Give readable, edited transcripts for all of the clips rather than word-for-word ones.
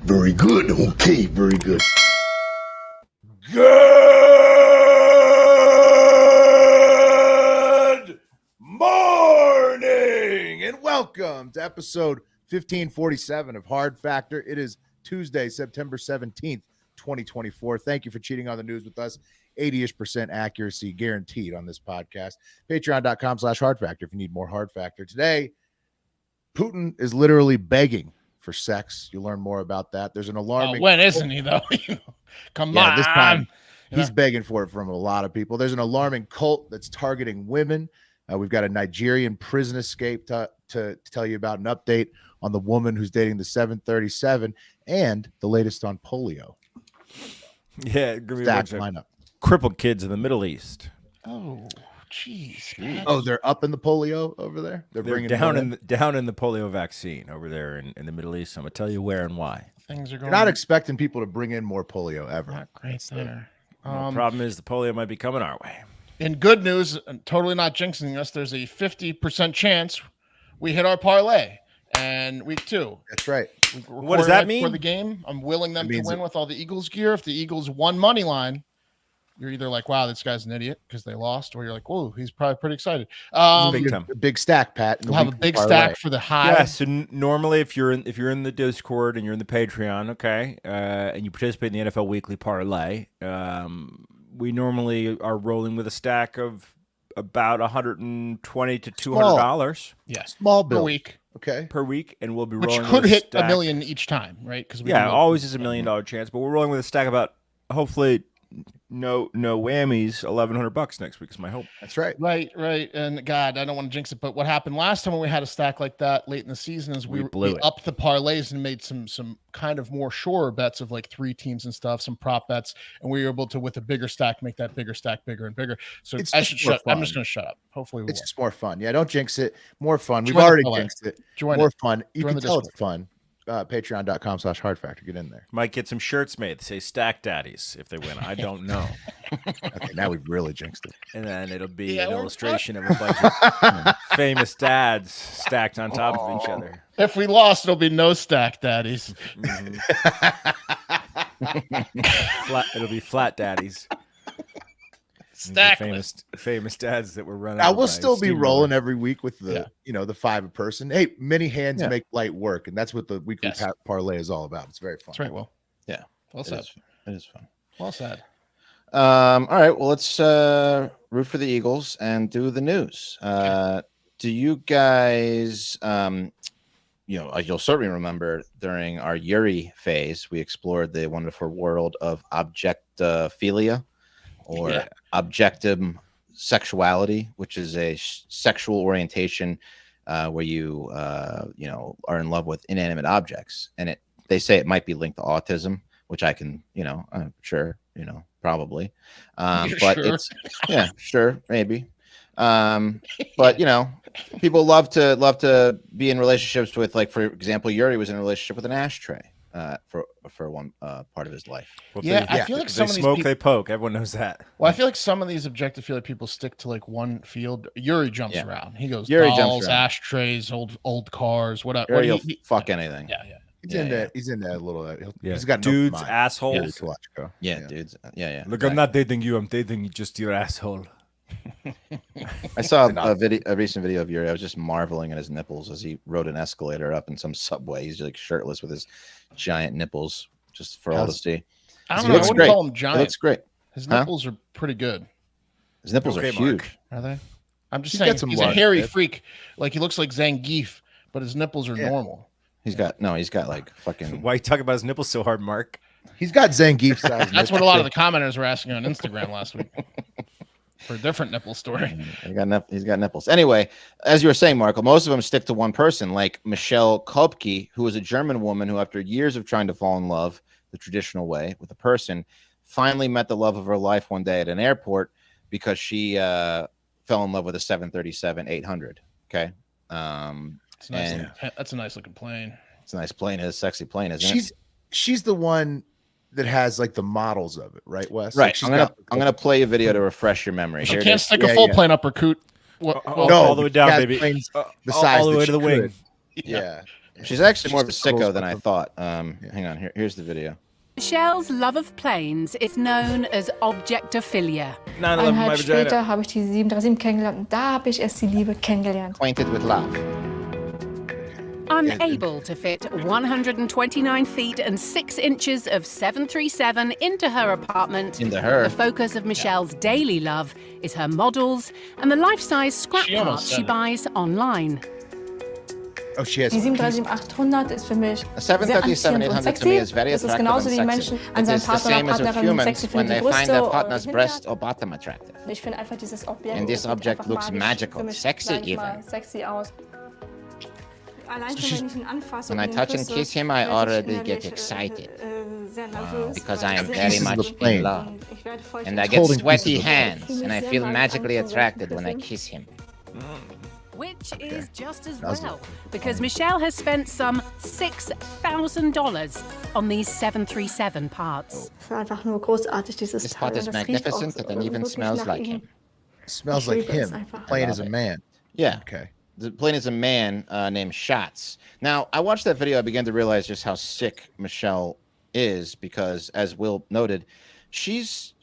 Very good. Okay, very good. Good morning and welcome to episode 1547 of Hard Factor. It is Tuesday, September 17th, 2024. Thank you for cheating on the news with us. 80-ish% accuracy guaranteed on this podcast. Patreon.com/Hard Factor if you need more Hard Factor. Today, Putin is literally begging for sex. You'll learn more about that. There's an alarming... when isn't he, though? Come on. This time he's begging for it from a lot of people. There's an alarming cult that's targeting women. We've got a Nigerian prison escape to tell you about, an update on the woman who's dating the 737, and the latest on polio. Yeah, it's gonna be Stacked a bunch lineup. of crippled kids in the Middle East. Oh, jeez. Oh, they're up in the polio over there? They're bringing down in the polio vaccine over there in the Middle East. I'm gonna tell you where and why. Things are going. You're not expecting people to bring in more polio ever. Not great there. The problem is the polio might be coming our way. In good news, and totally not jinxing us, there's a 50% chance we hit our parlay. And week 2. That's right. What does that mean? For the game, I'm willing them to means win with all the Eagles gear. If the Eagles won money line, you're either like, wow, this guy's an idiot because they lost, or you're like, whoa, he's probably pretty excited. Big stack, Pat. We'll have a big stack for the high. Yeah. So normally, if you're in the Discord and you're in the Patreon, okay, and you participate in the NFL Weekly Parlay, we normally are rolling with a stack of about $120 to $200. Yeah, Small bill. per week. Okay. Per week, and we'll be Which rolling could with hit stack. $1 million each time, right? Because always is $1 million chance, but we're rolling with a stack about hopefully no whammies, $1,100 next week is my hope. That's right. Right. And God, I don't want to jinx it, but what happened last time when we had a stack like that late in the season is we blew it. upped the parlays and made some kind of more sure bets of like 3 teams and stuff, some prop bets, and we were able to, with a bigger stack, make that bigger stack bigger and bigger. So It's I'm just just more fun. going to shut up. Hopefully we It's won. just more fun. Yeah, don't jinx it. More fun. We've Join the already parlay. jinxed it. Join More it. fun. You Join can the tell it's Discord. fun. Patreon.com/Hard Factor. Get in there. Might get some shirts made that say Stack Daddies if they win. I don't know. Okay, now we've really jinxed it. And then it'll be Yeah, an we're illustration of a bunch of famous dads stacked on top of each other. If we lost, it'll be no stack daddies. It'll be flat daddies. Stack. Famous dads that were running. I will still be rolling every week with the the 5 a person. Hey, many hands Yeah. make light work, and that's what the weekly Yes. parlay is all about. It's very fun. That's right, Will. Yeah. Well said. It is fun. Well said. All right. Well, let's root for the Eagles and do the news. Do you guys, you'll certainly remember during our Yuri phase, we explored the wonderful world of objectophilia or objective sexuality, which is a sexual orientation where you, are in love with inanimate objects. And they say it might be linked to autism, which I can, I'm sure, probably. But Sure. it's, sure, maybe. But people love to be in relationships with, like, for example, Yuri was in a relationship with an ashtray for one part of his life. Well, I feel like if some they of these smoke, people, they poke. Everyone knows that. well, I feel like some of these objectophilia people stick to like one field. Yuri jumps around. He goes Yuri jumps dolls, around. ashtrays, old cars, whatever. Yuri will fuck anything. Yeah. He's in that little. Yeah. He's got an dudes, open mind. assholes. Yeah, dudes. Yeah. Look, I'm not dating you. I'm dating just your asshole. I saw a recent video of Yuri. I was just marveling at his nipples as he rode an escalator up in some subway. He's like shirtless with his giant nipples, just for all to see. I He don't know. I looks wouldn't great. call him It giant. looks great. His Huh? nipples are pretty good. His nipples are Okay, huge. Mark. Are they? I'm just He's saying got some he's a large hairy nips. freak. Like he looks like Zangief, but his nipples are normal. He's got like fucking. Why you talking about his nipples so hard, Mark? He's got Zangief size. That's what a lot of the commenters were asking on Instagram last week for a different nipple story. He's got nipples. Anyway, as you were saying, Marco, most of them stick to one person, like Michelle Kopke, who is a German woman who, after years of trying to fall in love the traditional way with a person, finally met the love of her life one day at an airport because she fell in love with a 737-800. Okay. It's nice. That's a nice looking plane. It's a nice plane. It's a sexy plane, isn't it? She's the one that has like the models of it, right, Wes? Right. Like, she's I'm got gonna play a video to refresh your memory. She Here it can't is. stick a full plane up her coot. No, all the way down, has planes baby. all the way to the wing. Yeah. She's actually more of a sicko than I thought. Hang on, here's the video. Michelle's love of planes is known as objectophilia. 9/11 my vagina. Später habe ich die 737 kennengelernt und da habe ich erst die Liebe kennengelernt. Acquainted with love. Unable to fit 129 feet and 6 inches of 737 into her apartment, the focus of Michelle's daily love is her models and the life-size scrap parts she buys online. Oh, she has. Die 737-800 ist für mich A sehr 737-800 to me is very das ist attractive genauso and wie sexy. Menschen an It seinem is the Partner same oder as with Partnerin humans sexy when finden, they die find Brüste their partner's Hintern. breast or bottom attractive. Ich finde einfach dieses Objekt. And this object looks magical, für mich sexy manchmal even. Sexy aus. Allein schon, wenn ich ihn anfasse When I touch and kiss him, I already get excited because I am very much in love. And I get sweaty hands, and I feel magically attracted when I kiss him. Which is just as well, because Michelle has spent some $6,000 on these 737 parts. Einfach nur großartig, dieses This part is magnificent and even smells like him. Smells like him. Playing as a man. Yeah. Okay. The plane is a man named Shots. Now, I watched that video. I began to realize just how sick Michelle is because, as Will noted, she's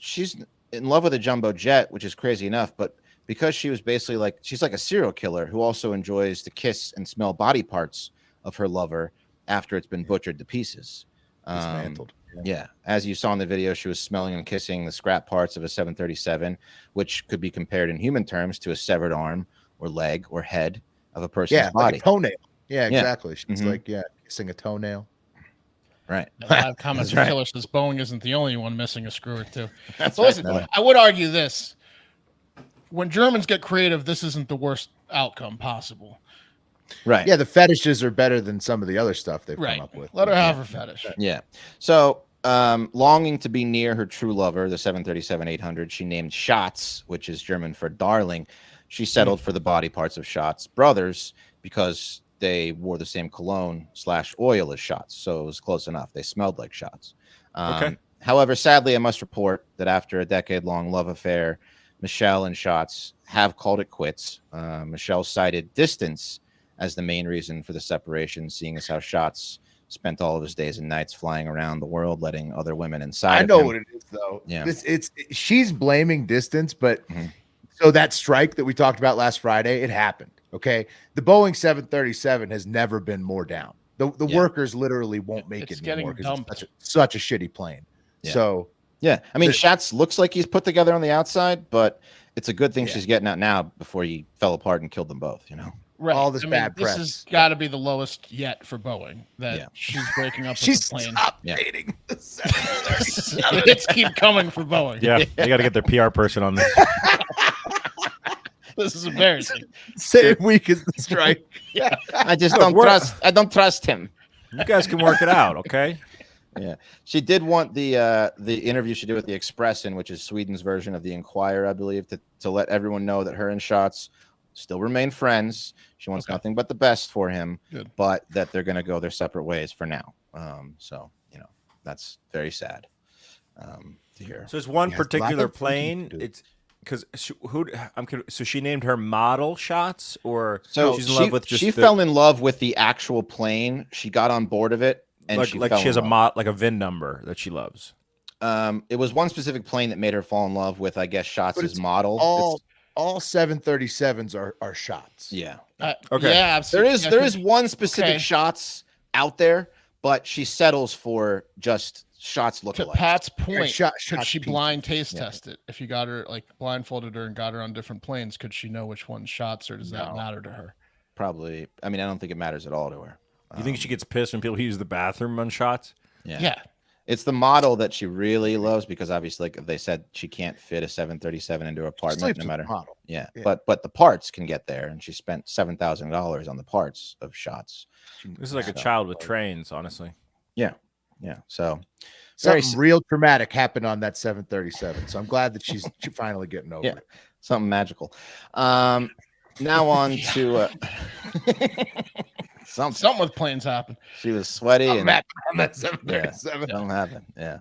in love with a jumbo jet, which is crazy enough. But because she was basically she's like a serial killer who also enjoys to kiss and smell body parts of her lover after it's been butchered to pieces. Dismantled. Yeah. As you saw in the video, she was smelling and kissing the scrap parts of a 737, which could be compared in human terms to a severed arm or leg or head of a person's body. Like a toenail. Yeah, exactly. She's kissing a toenail. Right. A lot of comments from Killer says Boeing isn't the only one missing a screw or two. That's Listen, right. I would argue this. When Germans get creative, this isn't the worst outcome possible. Right. Yeah, the fetishes are better than some of the other stuff they've come up with. Let her have her fetish. Yeah. So, longing to be near her true lover, the 737-800, she named Shots, which is German for darling. She settled for the body parts of Shots' brothers because they wore the same cologne / oil as Shots. So it was close enough. They smelled like Shots. Okay. However, sadly, I must report that after a decade-long love affair, Michelle and Shots have called it quits. Michelle cited distance as the main reason for the separation, seeing as how Shots spent all of his days and nights flying around the world, letting other women inside. I know what it is, though. Yeah. She's blaming distance, but so that strike that we talked about last Friday, it happened. Okay. The Boeing 737 has never been more down. The workers literally won't make it anymore because it's such a shitty plane. Yeah. So yeah, I mean, Shots looks like he's put together on the outside, but it's a good thing she's getting out now before he fell apart and killed them both, you know? Right. All this bad press. This has got to be the lowest yet for Boeing that she's breaking up with the plane. Dating the 737. It's keep coming for Boeing. Yeah, they got to get their PR person on this. This is embarrassing. Same week as the strike. I just don't trust him. You guys can work it out, okay? Yeah, she did want the interview she did with the Expressen, which is Sweden's version of the Inquirer, I believe, to let everyone know that her and Shots still remain friends. She wants nothing but the best for him, but that they're going to go their separate ways for now. So you know that's very sad to hear. So it's one particular plane. It's because so she named her model Shots, or so she's in love with just she fell in love with the actual plane. She got on board of it. And she has a VIN number that she loves. It was one specific plane that made her fall in love with, I guess, Shots' model. All 737s are Shots. Yeah. Okay. Yeah, absolutely. There is one specific Shots out there, but she settles for just Shots lookalike. To Pat's point, could she people. blind taste test it? If you got her, like blindfolded her and got her on different planes, could she know which one's Shots, or does that matter to her? Probably. I mean, I don't think it matters at all to her. You think she gets pissed when people use the bathroom on Shots? Yeah. It's the model that she really loves because obviously, like they said, she can't fit a 737 into her apartment no matter. Model. Yeah. But the parts can get there, and she spent $7,000 on the parts of Shots. This is like a child with trains, honestly. Yeah. Yeah. So something real traumatic happened on that 737. So I'm glad that she's finally getting over it. Something magical. Now on to something with planes happen. She was sweaty and on that 737. Don't happen. Yeah.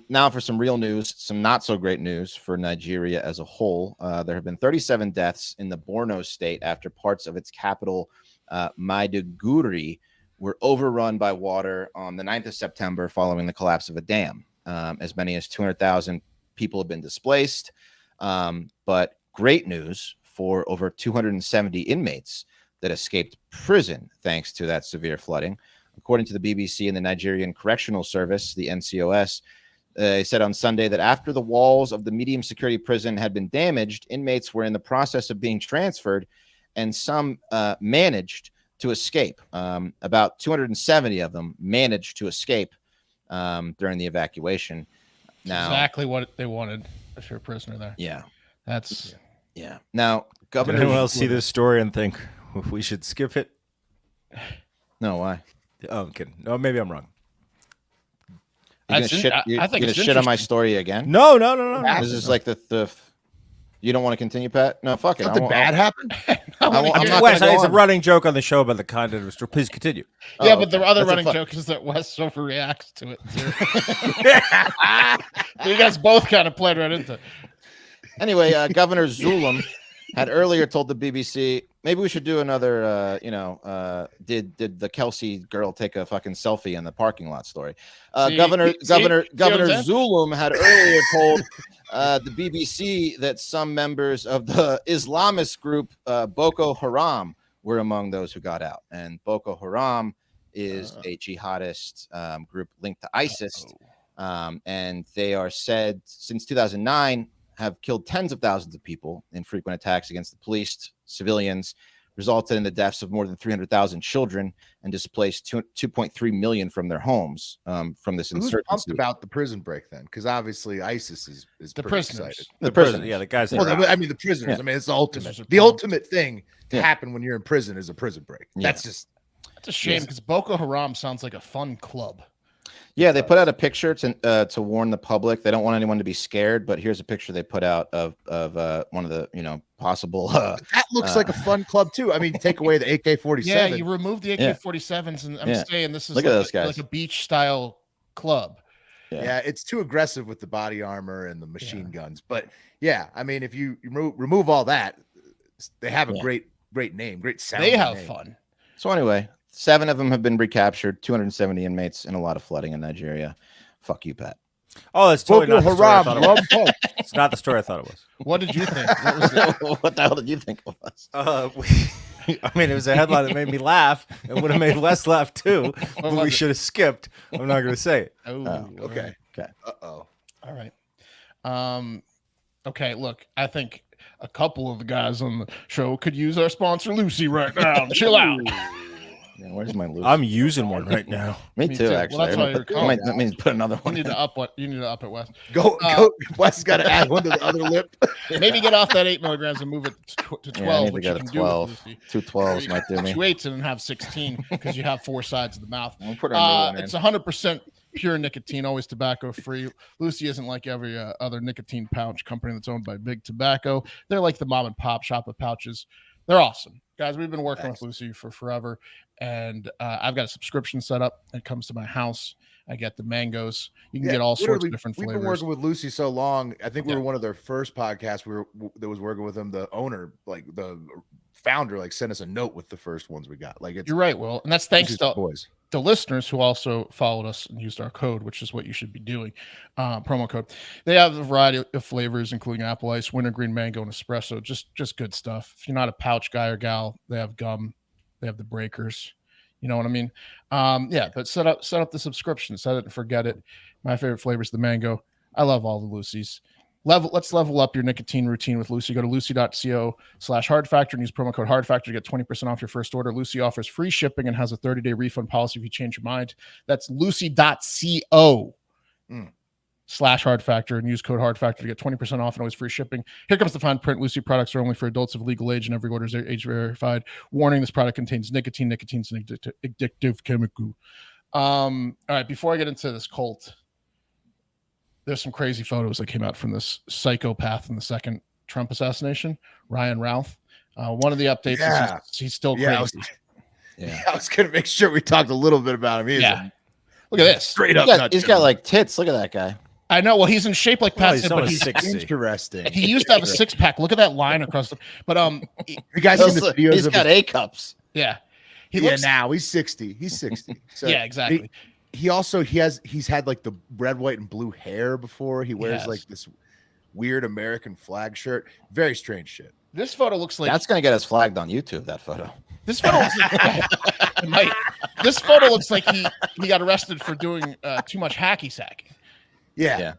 Now for some real news, some not so great news for Nigeria as a whole. There have been 37 deaths in the Borno state after parts of its capital, Maiduguri, were overrun by water on the 9th of September following the collapse of a dam. As many as 200,000 people have been displaced. But great news for over 270 inmates that escaped prison thanks to that severe flooding. According to the BBC and the Nigerian Correctional Service, the NCOS, they said on Sunday that after the walls of the medium security prison had been damaged, inmates were in the process of being transferred, and some managed to escape. About 270 of them managed to escape during the evacuation. Now, exactly what they wanted if you're a prisoner there. Yeah. That's yeah. Now, Governor. Did anyone else see this story and think we should skip it? No, why? Oh, I'm kidding. No, maybe I'm wrong. I think it's shit on my story again. No. This is like the you don't want to continue, Pat? No, fuck it. Something bad happened. Wes, it's a running joke on the show about the content of the story. Please continue. Yeah, but the other running joke is that Wes overreacts to it too. You guys both kind of played right into it. Anyway, Governor Zulum had earlier told the BBC, maybe we should do another, did the Kelsey girl take a fucking selfie in the parking lot story? Governor Zulum had earlier told the BBC that some members of the Islamist group Boko Haram were among those who got out. And Boko Haram is a jihadist group linked to ISIS. And they are said since 2009 have killed tens of thousands of people in frequent attacks against the police, civilians, resulted in the deaths of more than 300,000 children, and displaced 2.3 million from their homes from this insurgency. Who's pumped about the prison break then? Because obviously ISIS is the pretty prisoners. excited. The prisoners. Yeah, the guys. Well, I mean the prisoners. Yeah. I mean it's the ultimate. The ultimate thing to happen when you're in prison is a prison break. That's just. It's a shame because Boko Haram sounds like a fun club. Yeah, they put out a picture to warn the public. They don't want anyone to be scared, but here's a picture they put out of one of the possible. That looks like a fun club too. I mean, take away the AK-47. Yeah, you remove the AK-47s, and I'm saying this is Look at those guys. like a beach style club. Yeah, it's too aggressive with the body armor and the machine guns. But yeah, I mean, if you remove all that, they have a great name, great sound. They have fun. So anyway, 7 of them have been recaptured, 270 inmates, and a lot of flooding in Nigeria. Fuck you, Pat. Oh, that's totally not the story I thought it was. Haram. It's not the story I thought it was. What did you think? What was it? What the hell did you think it was? I mean, it was a headline that made me laugh. It would have made Wes laugh too, but we should have skipped. I'm not going to say it. Oh, okay. Okay. Uh-oh. All right. Okay, look, I think a couple of the guys on the show could use our sponsor, Lucy, right now. Chill out. Yeah, where's my Lucy? I'm using one right now. Me too, actually. Well, that's why you're calling. That means put another one. You need to up what? You need to up it, Wes. Go. Wes got to add one to the other lip. Maybe get off that 8 milligrams and move it to 12. Yeah, I need to which you go can to do with 12. Lucy. 2 12s might do me. 2 8s and have 16 because you have 4 sides of the mouth. We'll put our new one It's in. 100% pure nicotine, always tobacco free. Lucy isn't like every other nicotine pouch company that's owned by Big Tobacco. They're like the mom and pop shop of pouches. They're awesome. Guys, we've been working with Lucy for forever, and I've got a subscription set up. It comes to my house. I get the mangoes. You can get all sorts of different flavors. We've been working with Lucy so long. I think we were one of their first podcasts. That was working with them. The owner, like the founder, like sent us a note with the first ones we got. Like you're right, Will, and that's thanks to boys. The listeners who also followed us and used our code, which is what you should be doing, promo code. They have a variety of flavors, including apple ice, wintergreen, mango, and espresso. Just good stuff. If you're not a pouch guy or gal, they have gum, they have the breakers. You know what I mean? Yeah, but set up the subscription. Set it and forget it. My favorite flavor is the mango. I love all the Lucy's. Let's level up your nicotine routine with Lucy. Go to lucy.co/hardfactor and use promo code hardfactor to get 20% off your first order. Lucy offers free shipping and has a 30-day refund policy if you change your mind. That's lucy.co/hardfactor and use code hardfactor to get 20% off and always free shipping. Here comes the fine print. Lucy products are only for adults of legal age and every order is age verified. Warning, this product contains nicotine. Nicotine's an addictive chemical. All right, before I get into this cult, there's some crazy photos that came out from this psychopath in the second Trump assassination, Ryan Routh. One of the updates is he's still crazy. I was going to make sure we talked a little bit about him. Look at this. Straight up. He's got like tits. Look at that guy. I know. Well, he's in shape like Pat said, but he's interesting. He used to have a 6-pack. Look at that line across the. But you guys seen the videos? He's got A cups. Yeah. Now he's 60. He's 60. So yeah, exactly. He's had like the red, white, and blue hair before. He wears like this weird American flag shirt. Very strange shit. This photo looks like that's gonna get us flagged on YouTube. That photo. This photo looks like, this photo looks like he got arrested for doing too much hacky sacking. Yeah.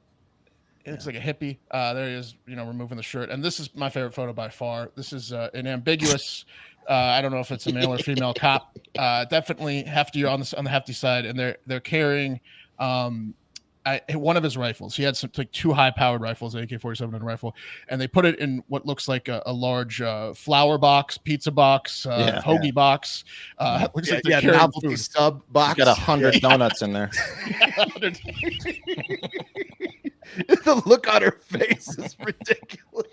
It looks like a hippie. There he is, removing the shirt. And this is my favorite photo by far. This is an ambiguous. I don't know if it's a male or female cop. Definitely hefty on the hefty side, and they're carrying one of his rifles. He had two high-powered rifles, AK-47 and a rifle, and they put it in what looks like a large flour box, pizza box, hoagie box. Looks like the novelty sub box. Got 100 donuts in there. The look on her face is ridiculous.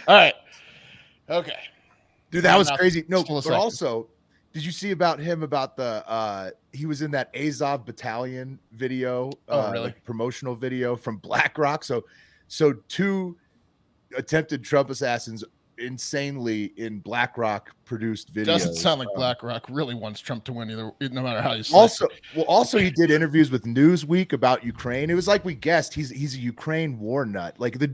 All right. Okay. Dude, that was crazy. No, but also, did you see about him about the he was in that Azov Battalion video, really? like promotional video from BlackRock. So two attempted Trump assassins insanely in BlackRock produced videos. Doesn't sound like BlackRock really wants Trump to win either, no matter how you say Also he did interviews with Newsweek about Ukraine. It was like we guessed he's a Ukraine war nut. Like the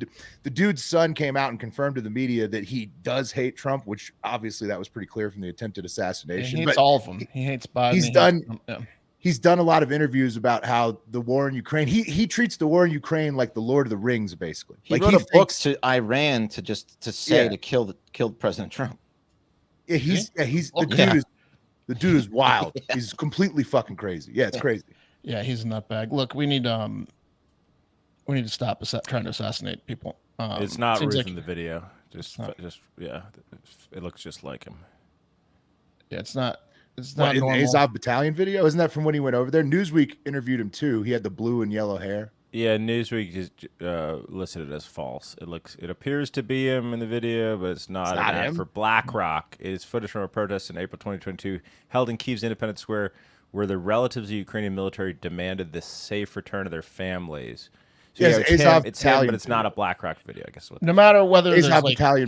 dude's son came out and confirmed to the media that he does hate Trump, which obviously that was pretty clear from the attempted assassination. He hates all of them. He hates Biden. He's done a lot of interviews about how the war in Ukraine. He treats the war in Ukraine like the Lord of the Rings, basically. He wrote a book to Iran to kill President Trump. Yeah, the dude is wild. Yeah. He's completely fucking crazy. Yeah, it's crazy. Yeah, he's a nutbag. Look, we need to stop trying to assassinate people. It's not Ruth in the video. It looks just like him. Yeah, it's not. It's not in the Azov Battalion video. Isn't that from when he went over there? Newsweek interviewed him too. He had the blue and yellow hair. Yeah, Newsweek just listed it as false. It appears to be him in the video, but it's not him. For BlackRock, it is footage from a protest in April 2022 held in Kyiv's Independence Square, where the relatives of the Ukrainian military demanded the safe return of their families. So it's him, but it's not a BlackRock video, I guess. No matter whether there's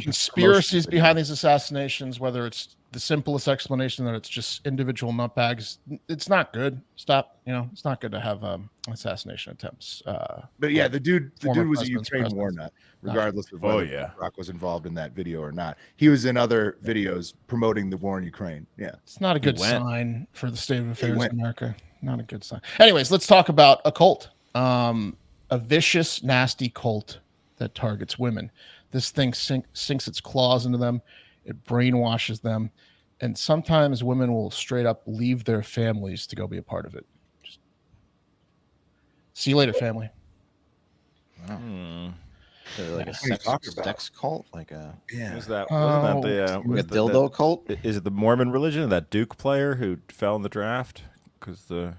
conspiracies behind these assassinations, whether it's the simplest explanation that it's just individual nutbags, it's not good. Stop. It's not good to have assassination attempts. But yeah, the dude was a Ukraine war nut, regardless of whether Rock was involved in that video or not. He was in other videos promoting the war in Ukraine. Yeah, it's not a good sign for the state of affairs in America. Not a good sign. Anyways, let's talk about a cult. A vicious, nasty cult that targets women. This thing sinks its claws into them. It brainwashes them. And sometimes women will straight up leave their families to go be a part of it. Just see you later, family. Wow. Like a sex cult? Like a wasn't that the dildo cult? Is it the Mormon religion? That Duke player who fell in the draft? We'll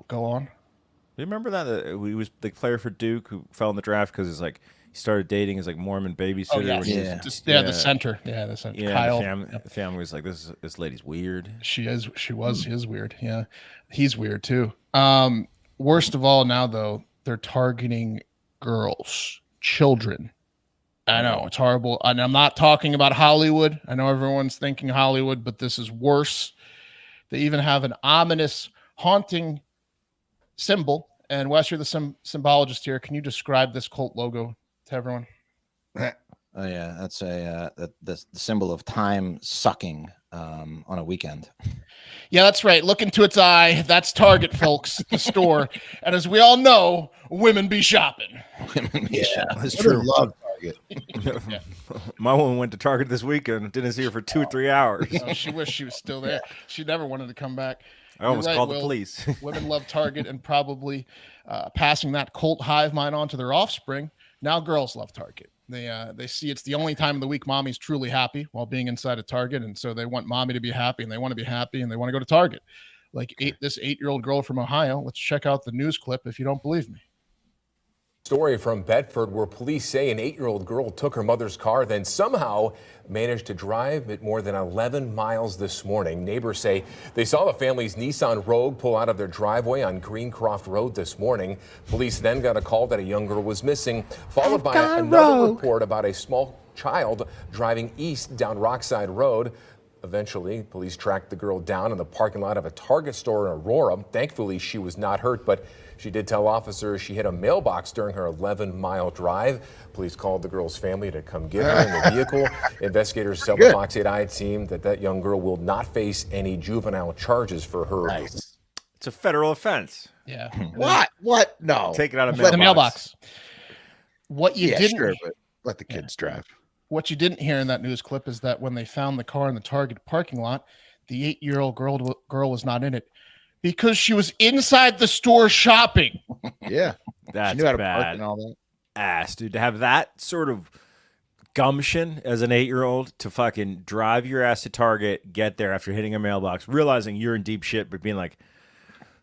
go on. Do you remember that? He was the player for Duke who fell in the draft because he started dating his Mormon babysitter. The center. Yeah, the center. Yeah, Kyle. The family was like, this lady's weird. She is. She was. He is weird. Yeah, he's weird too. Worst of all, now though, they're targeting girls, children. I know it's horrible, and I'm not talking about Hollywood. I know everyone's thinking Hollywood, but this is worse. They even have an ominous, haunting symbol. And Wes, you're the symbologist here. Can you describe this cult logo to everyone? Oh yeah, that's the symbol of time sucking on a weekend. Yeah, that's right. Look into its eye. That's Target, folks, the store. And as we all know, women be shopping. That's true. Love Target. My woman went to Target this weekend. Didn't see her for 2 or 3 hours. Oh, she wished she was still there. She never wanted to come back. I almost called the police. Women love Target and probably passing that cult hive mind on to their offspring. Now girls love Target. They see it's the only time of the week mommy's truly happy while being inside a Target, and so they want mommy to be happy, and they want to be happy, and they want to go to Target. Like this 8-year-old girl from Ohio. Let's check out the news clip if you don't believe me. Story from Bedford where police say an 8-year-old girl took her mother's car, then somehow managed to drive it more than 11 miles this morning. Neighbors say they saw the family's Nissan Rogue pull out of their driveway on Greencroft Road this morning. Police then got a call that a young girl was missing, followed by another report about a small child driving east down Rockside Road. Eventually, police tracked the girl down in the parking lot of a Target store in Aurora. Thankfully, she was not hurt, but she did tell officers she hit a mailbox during her 11-mile drive. Police called the girl's family to come get her in the vehicle. Investigators tell the Fox 8i team that young girl will not face any juvenile charges for her. Nice. It's a federal offense. Yeah. What? No. Take it out of the mailbox. What you didn't sure, but let the kids drive. What you didn't hear in that news clip is that when they found the car in the Target parking lot, the 8-year-old girl was not in it because she was inside the store shopping. Yeah. That's she knew how to bad. park and all that. Ass, dude, to have that sort of gumption as an 8-year-old to fucking drive your ass to Target, get there after hitting a mailbox, realizing you're in deep shit, but being like,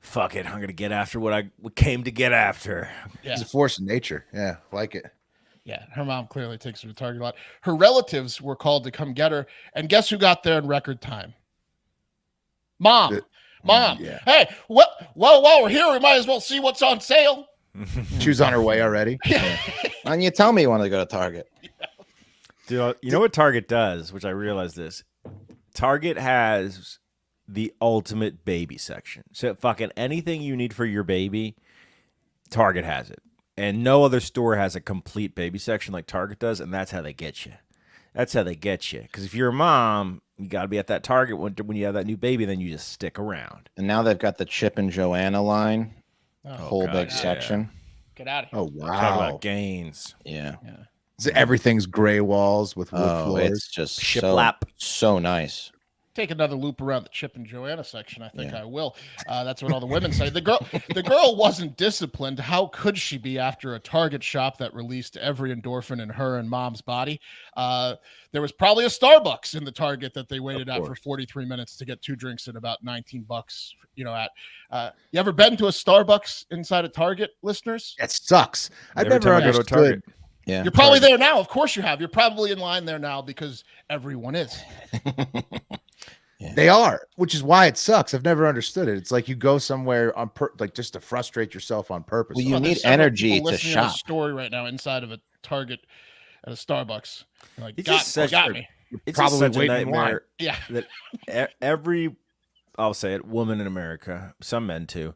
fuck it, I'm going to get after what I came to get after. Yeah. It's a force of nature. Yeah, like it. Yeah, her mom clearly takes her to Target a lot. Her relatives were called to come get her, and guess who got there in record time? Mom. Yeah. Hey, while we're here, we might as well see what's on sale. She was on her way already. And you tell me you want to go to Target. Dude, you know what Target does, which I realized this? Target has the ultimate baby section. So fucking anything you need for your baby, Target has it. And no other store has a complete baby section like Target does, and that's how they get you. That's how they get you. Because if you're a mom, you got to be at that Target when you have that new baby, then you just stick around. And now they've got the Chip and Joanna line. Oh, Whole big section. Get out of here. Oh, Talk wow. about gains. Yeah. So everything's gray walls with wood floors. It's just Shiplap. so nice. Take another loop around the Chip and Joanna section. I think I will. That's what all the women say. The girl wasn't disciplined. How could she be after a Target shop that released every endorphin in her and mom's body? There was probably a Starbucks in the Target that they waited out for 43 minutes to get 2 drinks at about $19. You ever been to a Starbucks inside a Target, listeners? That sucks. I've Every never time I go to understood. Target. Yeah. You're probably there now. Of course you have. You're probably in line there now because everyone is. They are, which is why it sucks. I've never understood it. It's like you go somewhere on like just to frustrate yourself on purpose. Well, you need energy to shop. A story right now inside of a Target at a Starbucks. You're like, It's got just me. It's Probably just such a waiting in line. nightmare Yeah. that every, I'll say it, woman in America, some men too,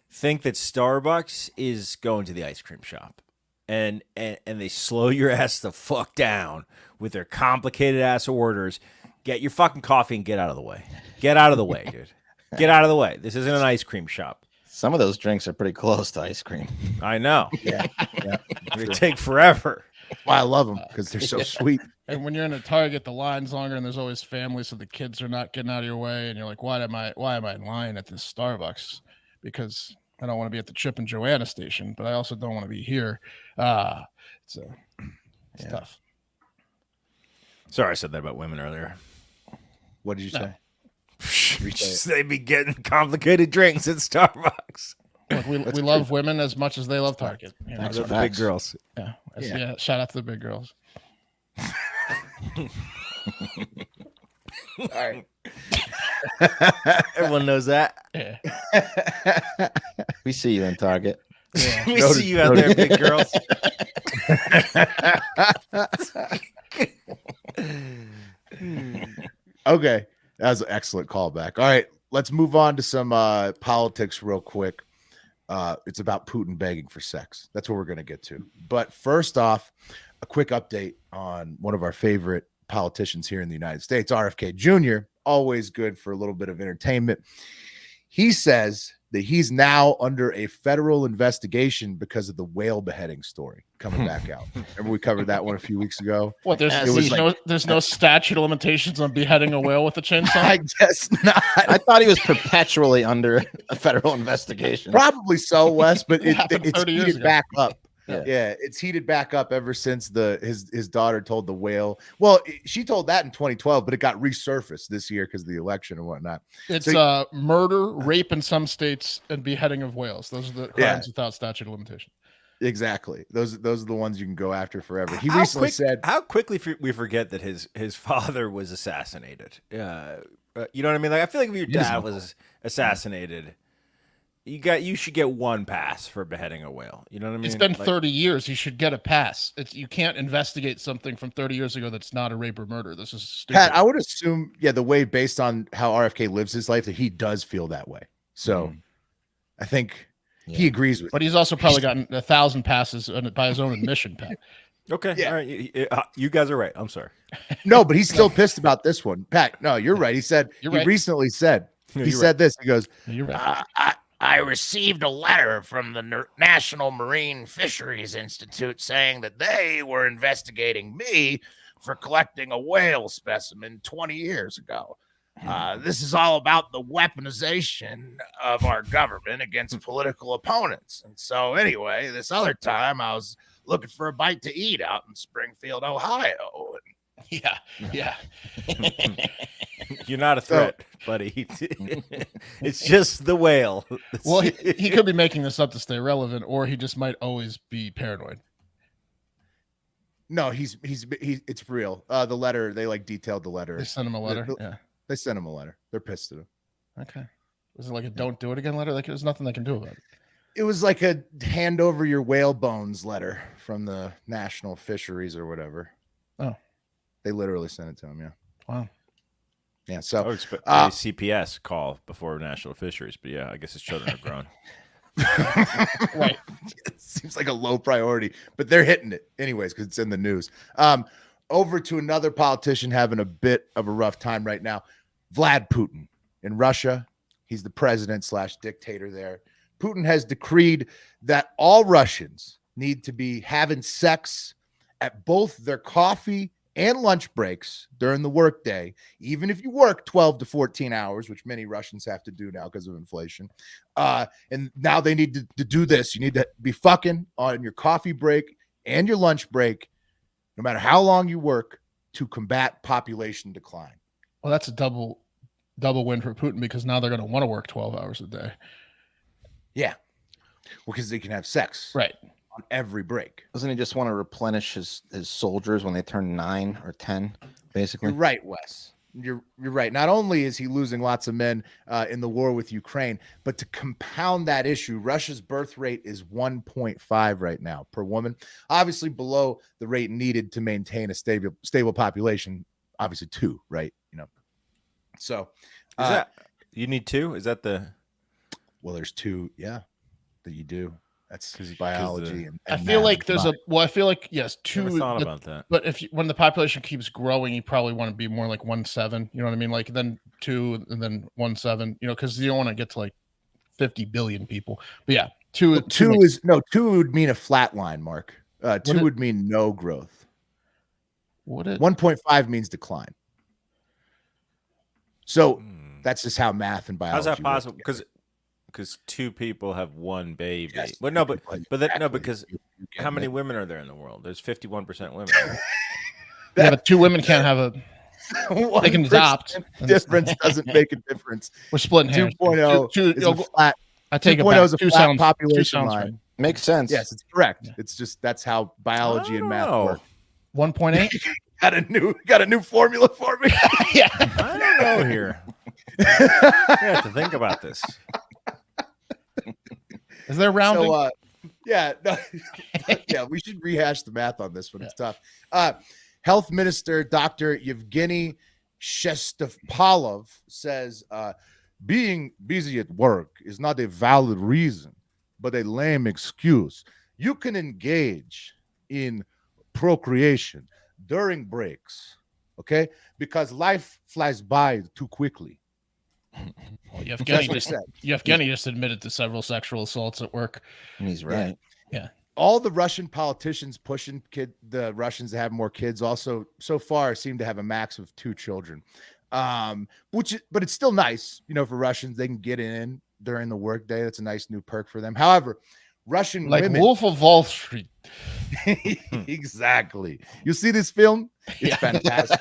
think that Starbucks is going to the ice cream shop. And they slow your ass the fuck down with their complicated ass orders. Get your fucking coffee and get out of the way. Get out of the way, dude. Get out of the way. This isn't an ice cream shop. Some of those drinks are pretty close to ice cream. I know. Yeah. They take forever. That's why I love them, because they're so sweet. And when you're in a Target, the line's longer and there's always families, so the kids are not getting out of your way. And you're like, why am I in line at this Starbucks? Because I don't want to be at the Chip and Joanna station, but I also don't want to be here. It's tough. Sorry I said that about women earlier. What did you say? They be getting complicated drinks at Starbucks. Look, we love women as much as they love Target. That's The big girls. Yeah. Shout out to the big girls. All right. Everyone knows that. Yeah. We see you in Target. We see you out there, big girls. Okay. That was an excellent callback. All right. Let's move on to some politics real quick. It's about Putin begging for sex. That's what we're going to get to. But first off, a quick update on one of our favorite politicians here in the United States, RFK Jr., always good for a little bit of entertainment. He says that he's now under a federal investigation because of the whale beheading story coming back out. Remember we covered that one a few weeks ago? What, there's no statute of limitations on beheading a whale with a chainsaw? I guess not. I thought he was perpetually under a federal investigation. Probably so, Wes, but it's 30 years heated ago. back up. Yeah. It's heated back up ever since his daughter told the whale. Well, she told that in 2012, but it got resurfaced this year because of the election and whatnot. It's murder, rape in some states, and beheading of whales. Those are the crimes without statute of limitation. Exactly. Those are the ones you can go after forever. He recently said, how quickly we forget that his father was assassinated. You know what I mean? Like, I feel like if your dad was assassinated, You should get one pass for beheading a whale. You know what I mean? It's been 30 years. He should get a pass. You can't investigate something from 30 years ago that's not a rape or murder. This is stupid. Pat, I would assume, the way based on how RFK lives his life, that he does feel that way. So I think he agrees with But he's also probably gotten 1,000 passes by his own admission, Pat. Okay. Yeah. All right. You guys are right. I'm sorry. No, but he's still pissed about this one. Pat, no, you're right. He said, recently said, this. He goes, you're right. I received a letter from the National Marine Fisheries Institute saying that they were investigating me for collecting a whale specimen 20 years ago. This is all about the weaponization of our government against political opponents. And so anyway, this other time I was looking for a bite to eat out in Springfield, Ohio. Yeah. You're not a threat, buddy. It's just the whale. Well, he could be making this up to stay relevant, or he just might always be paranoid. No, he's it's real. The letter, they detailed the letter. They sent him a letter. Yeah. They sent him a letter. They're pissed at him. Okay. Was it like a don't do it again letter? Like there's nothing they can do about it. It was like a hand over your whale bones letter from the National Fisheries or whatever. Oh. They literally sent it to him, yeah. Wow. Yeah, so I would expect a CPS call before National Fisheries, but yeah, I guess his children are grown. Right. It seems like a low priority, but they're hitting it anyways because it's in the news. Over to another politician having a bit of a rough time right now. Vlad Putin in Russia. He's the president / dictator there. Putin has decreed that all Russians need to be having sex at both their coffee and lunch breaks during the workday, even if you work 12 to 14 hours, which many Russians have to do now because of inflation. And now they need to do this. You need to be fucking on your coffee break and your lunch break, no matter how long you work, to combat population decline. Well, that's a double win for Putin because now they're going to want to work 12 hours a day. Yeah. Well, because they can have sex. Right. On every break. Doesn't he just want to replenish his soldiers when they turn 9 or 10, basically? You're right, Wes. You're right. Not only is he losing lots of men in the war with Ukraine, but to compound that issue, Russia's birth rate is 1.5 right now per woman. Obviously below the rate needed to maintain a stable population. Obviously 2, right? So is that you need 2? Is that the? Well, there's 2, that you do. That's biology. And I feel like there's I feel like yes, 2. Never thought about that. But when the population keeps growing, you probably want to be more like 1.7. You know what I mean? Like then 2 and then 1.7. Because you don't want to get to like 50 billion people. But yeah, 2 would mean a flat line, Mark. 2 would mean no growth. 1.5 means decline. So that's just how math and biology. How's that possible? Because 2 people have 1 baby. Yes. Well, no, because how many women are there in the world? There's 51% women. But 2 women can't have a. They can adopt. Difference doesn't make a difference. We're splitting hairs. 2.0 is a flat. I take 2.0 is a flat sounds, population line. Right. Makes sense. Yes, it's correct. Yeah. It's just that's how biology and math work. 1.8. got a new formula for me. Yeah, I don't know here. I have to think about this. Is there rounding? So, yeah, we should rehash the math on this one. It's tough. Health Minister Dr. Yevgeny Shestopalov says, being busy at work is not a valid reason, but a lame excuse. You can engage in procreation during breaks, okay? Because life flies by too quickly. Well, Yevgeny just admitted to several sexual assaults at work. And he's right. Yeah. All the Russian politicians pushing the Russians to have more kids also so far seem to have a max of 2 children. But it's still nice, for Russians. They can get in during the workday. That's a nice new perk for them. However, Russian women, Wolf of Wall Street. Exactly. You see this film? It's fantastic.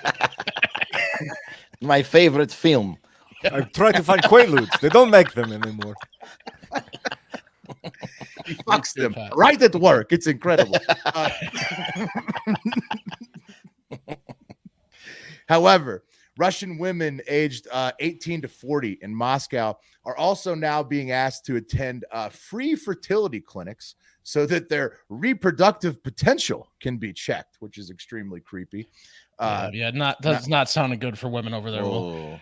My favorite film. I try to find Quaaludes. They don't make them anymore. He fucks them right at work. It's incredible. However, Russian women aged 18 to 40 in Moscow are also now being asked to attend free fertility clinics so that their reproductive potential can be checked, which is extremely creepy. That's not sounding good for women over there. Will.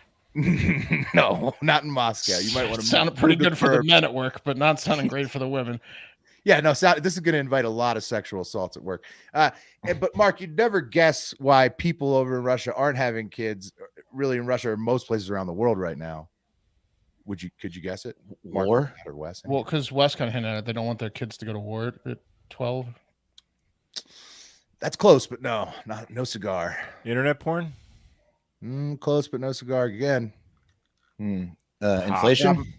No, not in Moscow. You might want to sound pretty good for the men at work, but not sounding great for the women. Yeah, no, this is going to invite a lot of sexual assaults at work. But Mark, you'd never guess why people over in Russia aren't having kids, really in Russia or most places around the world right now. Could you guess it? War or Wes? Well, because Wes kind of hinted at it, they don't want their kids to go to war at 12. That's close, but no cigar. Internet porn? Close, but no cigar again. Inflation?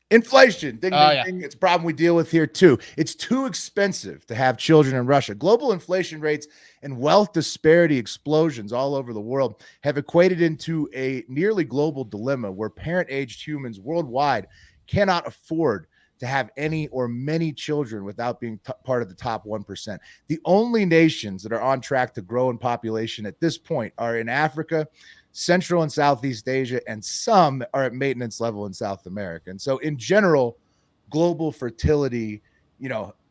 Inflation. Ding, ding, ding. It's a problem we deal with here, too. It's too expensive to have children in Russia. Global inflation rates and wealth disparity explosions all over the world have equated into a nearly global dilemma where parent-aged humans worldwide cannot afford to have any or many children without being part of the top 1%. The only nations that are on track to grow in population at this point are in Africa, Central and Southeast Asia, and some are at maintenance level in South America. And so in general, global fertility,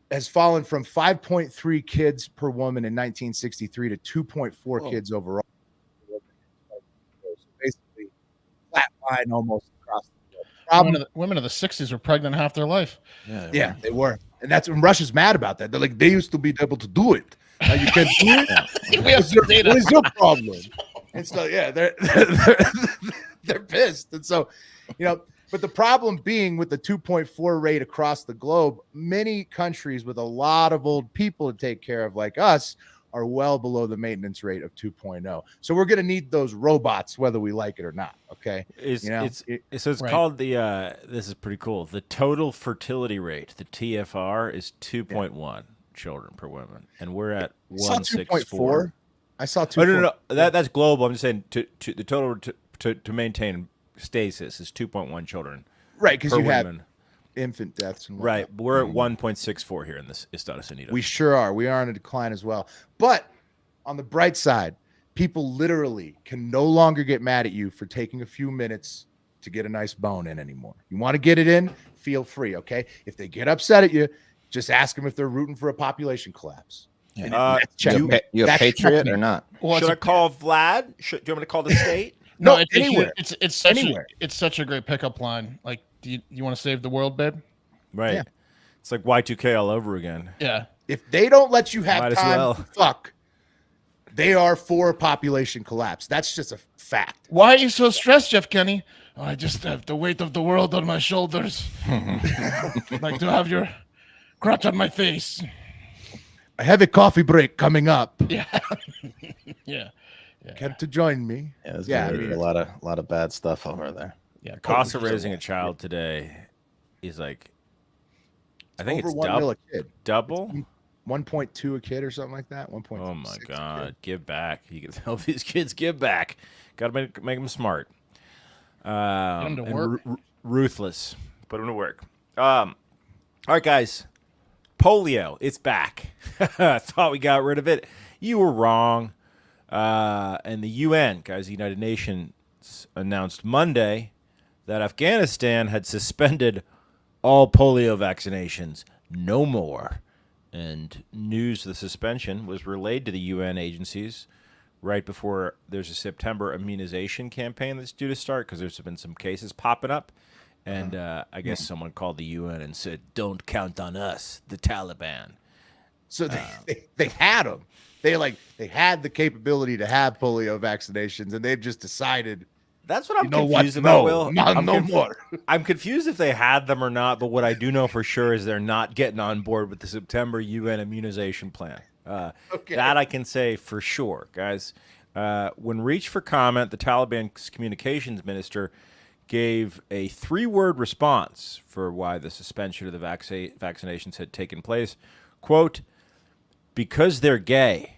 has fallen from 5.3 kids per woman in 1963 to 2.4 kids overall. So basically, flat line almost across the board. Women of the 60s were pregnant half their life. Yeah, they were. And that's when Russia's mad about that. They're like, they used to be able to do it. Now you can't do it. What is your problem? And so, yeah, they're pissed. And so, but the problem being with the 2.4 rate across the globe, many countries with a lot of old people to take care of, like us, are well below the maintenance rate of 2.0. So we're going to need those robots, whether we like it or not. Okay. It's called this is pretty cool. The total fertility rate, the TFR, is 2.1 children per woman. And we're at 1.64. I saw 2. No. That's global. I'm just saying to the total to maintain stasis is 2.1 children. Right, because you have infant deaths and whatnot. Right, we're at 1.64 here in this Estados Unidos. We sure are. We are on a decline as well. But on the bright side, people literally can no longer get mad at you for taking a few minutes to get a nice bone in anymore. You want to get it in? Feel free. Okay. If they get upset at you, just ask them if they're rooting for a population collapse. Yeah. You a patriot or not? Well, should I call Vlad? Do you want me to call the state? No, it's anywhere. It's such a great pickup line. Like, do you want to save the world, babe? Right. Yeah. It's like Y2K all over again. Yeah. If they don't let you have time to fuck, they are for population collapse. That's just a fact. Why are you so stressed, Jeff Kenny? Oh, I just have the weight of the world on my shoulders. Like to have your crotch on my face. I have a coffee break coming up. Yeah. Yeah. Care to join me? Yeah, there's a lot of bad stuff over there. Yeah, the cost of raising a child today is like, I think over it's $1 million a kid. Double? 1.2 a kid or something like that. 1.2. Oh my God! Give back. You can help these kids give back. Got to make them smart. Put them to work. Ruthless. Put them to work. All right, guys. Polio, it's back. I thought we got rid of it. You were wrong. And the UN, guys, the United Nations announced Monday that Afghanistan had suspended all polio vaccinations. No more. And news of the suspension was relayed to the UN agencies right before there's a September immunization campaign that's due to start because there's been some cases popping up. And I guess someone called the UN and said, "Don't count on us, the Taliban." So they had them. They had the capability to have polio vaccinations, and they've just decided. That's what I'm confused about, Will. No more. I'm confused if they had them or not, but what I do know for sure is they're not getting on board with the September UN immunization plan. That I can say for sure, guys. When reached for comment, the Taliban's communications minister gave a 3-word response for why the suspension of the vaccinations had taken place. Quote, because they're gay.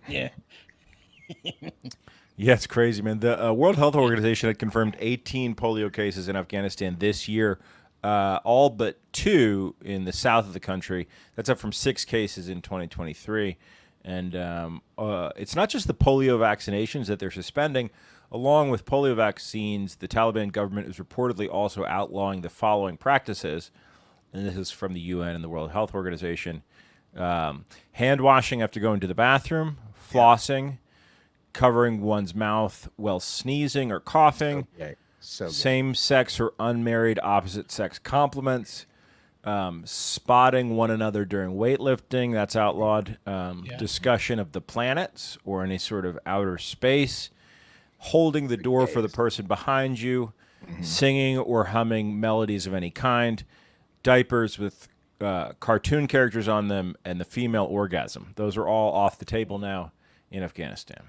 Yeah. Yeah, it's crazy, man. The World Health Organization had confirmed 18 polio cases in Afghanistan this year, all but 2 in the south of the country. That's up from 6 cases in 2023. And it's not just the polio vaccinations that they're suspending. Along with polio vaccines, the Taliban government is reportedly also outlawing the following practices. And this is from the UN and the World Health Organization. Hand washing after going to the bathroom, flossing, covering one's mouth while sneezing or coughing, same-sex or unmarried opposite-sex compliments, spotting one another during weightlifting, that's outlawed, discussion of the planets or any sort of outer space, holding the door for the person behind you, singing or humming melodies of any kind, diapers with cartoon characters on them, and the female orgasm. Those are all off the table now in Afghanistan.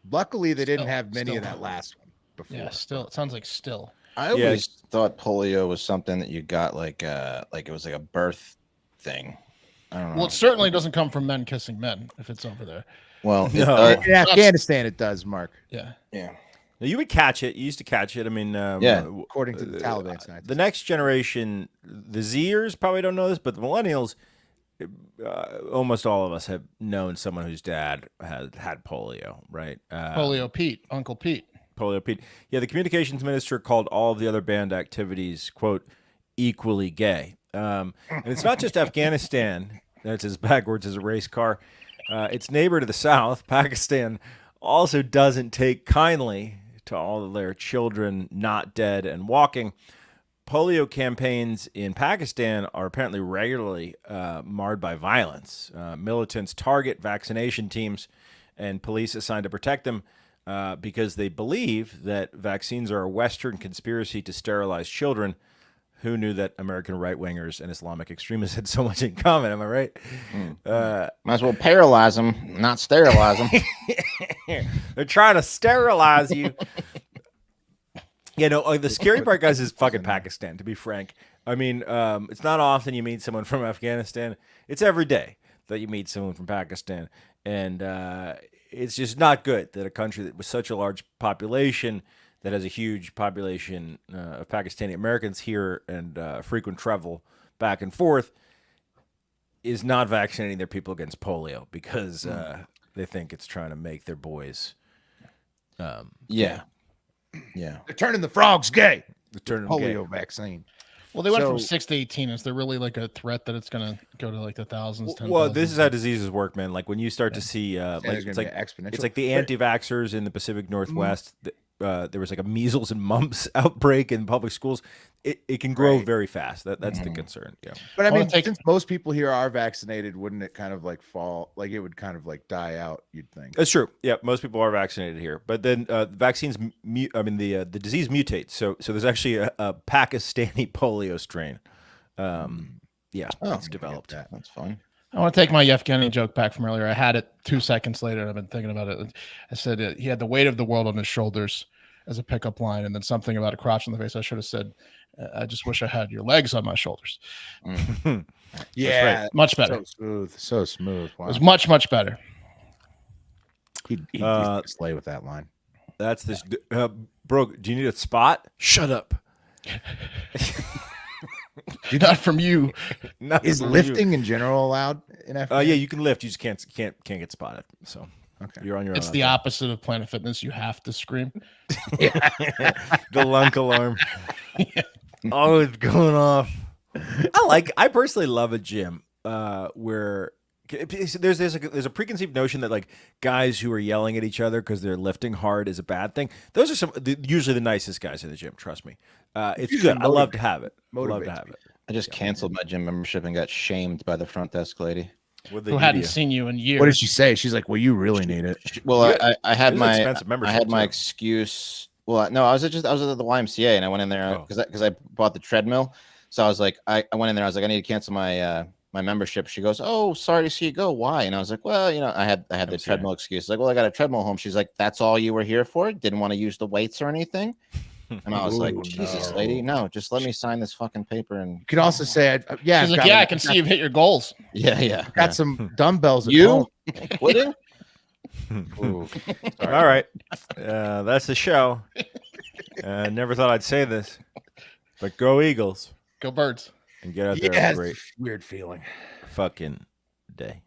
Luckily, they didn't have many of that last one before. Yeah, still. It sounds like still. I always thought polio was something that you got like it was like a birth thing. I don't know. Well, it certainly doesn't come from men kissing men if it's over there. Well, in Afghanistan, it does, Mark. Yeah. Yeah. Now, you would catch it. You used to catch it. I mean, according to the Taliban side. The next generation, the Zers probably don't know this, but the millennials, almost all of us have known someone whose dad had polio, right? Polio Pete, Uncle Pete. Polio Pete. Yeah, the communications minister called all of the other banned activities, quote, equally gay. And it's not just Afghanistan. That's as backwards as a race car. Its neighbor to the south, Pakistan, also doesn't take kindly to all of their children not dead and walking. Polio campaigns in Pakistan are apparently regularly marred by violence. Militants target vaccination teams and police assigned to protect them because they believe that vaccines are a Western conspiracy to sterilize children. Who knew that American right-wingers and Islamic extremists had so much in common? Am I right? Might as well paralyze them, not sterilize them. They're trying to sterilize you. You know, the scary part, guys, is fucking Pakistan, to be frank. I mean, it's not often you meet someone from Afghanistan. It's every day that you meet someone from Pakistan. And it's just not good that a country that with such a large population, that has a huge population of Pakistani Americans here and frequent travel back and forth, is not vaccinating their people against polio because they think it's trying to make their boys. Yeah. They're turning the frogs gay. They're turning polio gay. vaccine. Well, they went from 6 to 18. Is there really like a threat that it's going to go to like the thousands? 10,000? Well, this is how diseases work, man. Like when you start to see, it's like the anti-vaxxers in the Pacific Northwest. There was like a measles and mumps outbreak in public schools. It can grow very fast. That's the concern. Yeah. But I mean, since most people here are vaccinated, wouldn't it kind of like fall? Like it would kind of like die out, you'd think. That's true. Yeah, most people are vaccinated here. But then vaccines, the disease mutates. So there's actually a Pakistani polio strain. It's developed. That's fine. I want to take my Yevgeny joke back from earlier. I had it 2 seconds later, and I've been thinking about it. I said he had the weight of the world on his shoulders as a pickup line, and then something about a crotch in the face. I should have said, I just wish I had your legs on my shoulders. Yeah. Much better. So smooth. Wow. It was much, much better. He'd slay with that line. That's this. Bro, do you need a spot? Shut up. Not from you. Is lifting in general allowed in Afghanistan? Yeah, you can lift. You just can't get spotted. So you're on your own. It's the opposite of Planet Fitness. You have to scream. The lunk alarm. Oh, it's going off. I personally love a gym where there's a preconceived notion that like guys who are yelling at each other because they're lifting hard is a bad thing. Those are usually the nicest guys in the gym. Trust me. It's good. I love to have it. Love to have it. I just canceled my gym membership and got shamed by the front desk lady. Who hadn't seen you in years. What did she say? She's like, well, you really need it. Well, I had my excuse. Well, no, I was at the YMCA and I went in there because I bought the treadmill. So I was like, I went in there. I was like, I need to cancel my membership. She goes, oh, sorry to see you go. Why? And I was like, well, I had the treadmill excuse. Like, well, I got a treadmill home. She's like, that's all you were here for? Didn't want to use the weights or anything? And I was like, Jesus, lady, no, just let me sign this fucking paper. And you can also say, She's like, I can see you've hit your goals. Yeah. Got some dumbbells. You quitting? All right. That's the show. Never thought I'd say this, but go Eagles. Go Birds. And get out there. Great weird feeling. Fucking day.